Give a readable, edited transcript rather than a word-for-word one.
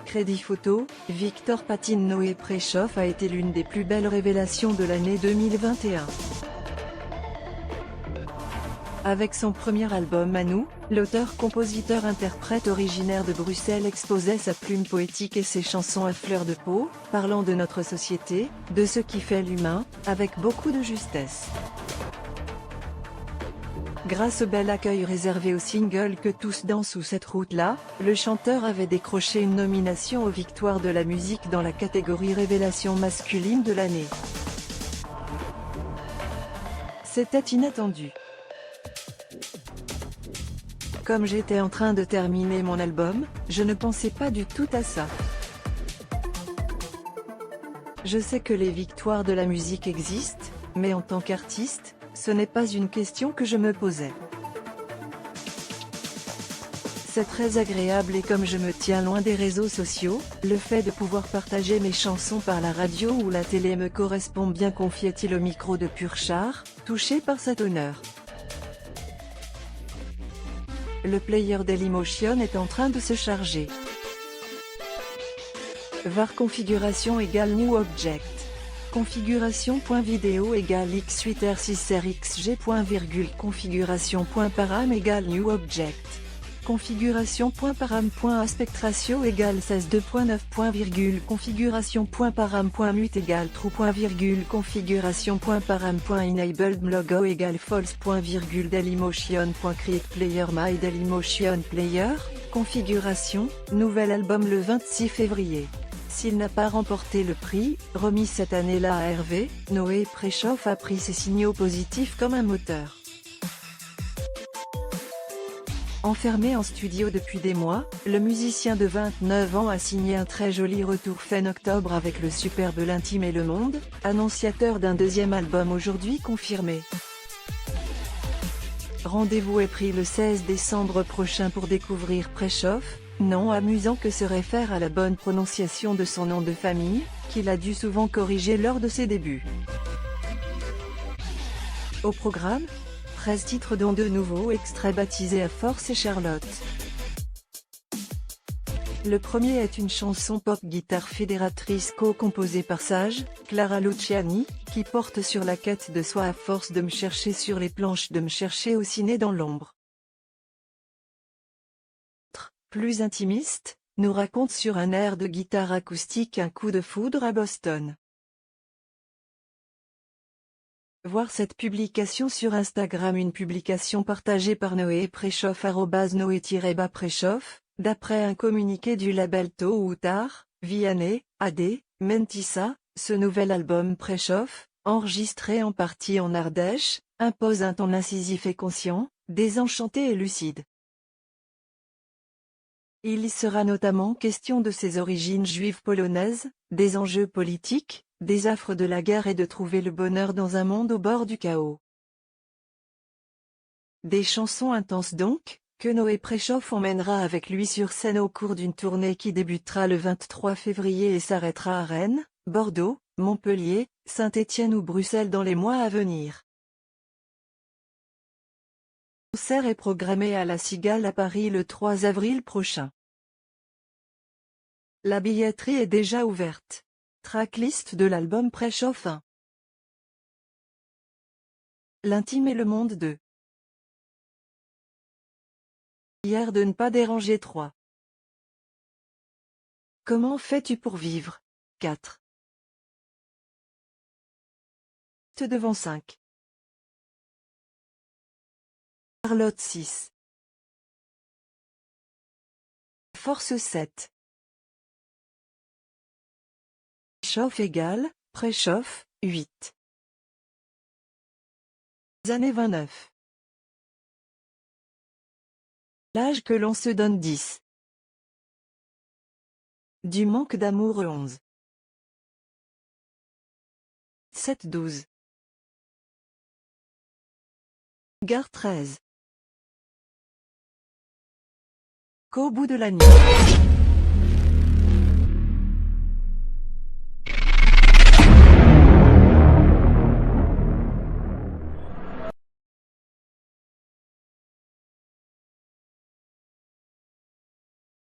Crédit Photo, Victor Patine Noé Prechoff a été l'une des plus belles révélations de l'année 2021. Avec son premier album à nous, l'auteur-compositeur-interprète originaire de Bruxelles exposait sa plume poétique et ses chansons à fleur de peau, parlant de notre société, de ce qui fait l'humain, avec beaucoup de justesse. Grâce au bel accueil réservé au single Que tous dansent sous cette route-là, le chanteur avait décroché une nomination aux Victoires de la musique dans la catégorie Révélation masculine de l'année. C'était inattendu. Comme j'étais en train de terminer mon album, je ne pensais pas du tout à ça. Je sais que les victoires de la musique existent, mais en tant qu'artiste, ce n'est pas une question que je me posais. C'est très agréable et comme je me tiens loin des réseaux sociaux, le fait de pouvoir partager mes chansons par la radio ou la télé me correspond bien, confiait-il au micro de Purchar, touché par cet honneur. Le player Dailymotion est en train de se charger. var configuration égale new object. Configuration.video égale x8r6rxg. Configuration.param égale new object. Configuration.param.aspect-ratio égale 16:2.9. Configuration.param.mute égale true. Configuration.param.enabled logo égale false. Dailymotion.create player my Dailymotion player. Configuration, nouvel album le 26 février. S'il n'a pas remporté le prix, remis cette année-là à Hervé, Noé Prechoff a pris ses signaux positifs comme un moteur. Enfermé en studio depuis des mois, le musicien de 29 ans a signé un très joli retour fin octobre avec le superbe L'Intime et le Monde, annonciateur d'un deuxième album aujourd'hui confirmé. Rendez-vous est pris le 16 décembre prochain pour découvrir Prechoff, nom amusant que se réfère à la bonne prononciation de son nom de famille, qu'il a dû souvent corriger lors de ses débuts. Au programme, 13 titres dont de nouveaux extraits baptisés à Force et Charlotte. Le premier est une chanson pop-guitare fédératrice co-composée par Sage, Clara Luciani, qui porte sur la quête de soi à force de me chercher sur les planches, de me chercher au ciné dans l'ombre. Plus intimiste, nous raconte sur un air de guitare acoustique un coup de foudre à Boston. Voir cette publication sur Instagram, une publication partagée par Noé Prechoff @Noé-Prechoff, d'après un communiqué du label Tôt ou Tard, Vianney, AD, Mentissa, ce nouvel album Prechoff, enregistré en partie en Ardèche, impose un ton incisif et conscient, désenchanté et lucide. Il y sera notamment question de ses origines juives polonaises, des enjeux politiques, des affres de la guerre et de trouver le bonheur dans un monde au bord du chaos. Des chansons intenses donc, que Noé Prechoff emmènera avec lui sur scène au cours d'une tournée qui débutera le 23 février et s'arrêtera à Rennes, Bordeaux, Montpellier, Saint-Étienne ou Bruxelles dans les mois à venir. Le concert est programmé à la Cigale à Paris le 3 avril prochain. La billetterie est déjà ouverte. Tracklist de l'album Prechoff 1. L'Intime et le Monde 2. Hier de ne pas déranger 3. Comment fais-tu pour vivre 4. Te devant 5. Charlotte 6. Force 7. Prechoff égale, Prechoff, 8. Années 29. L'âge que l'on se donne 10. Du manque d'amour 11. 7-12. Gare 13. Qu'au bout de la nuit.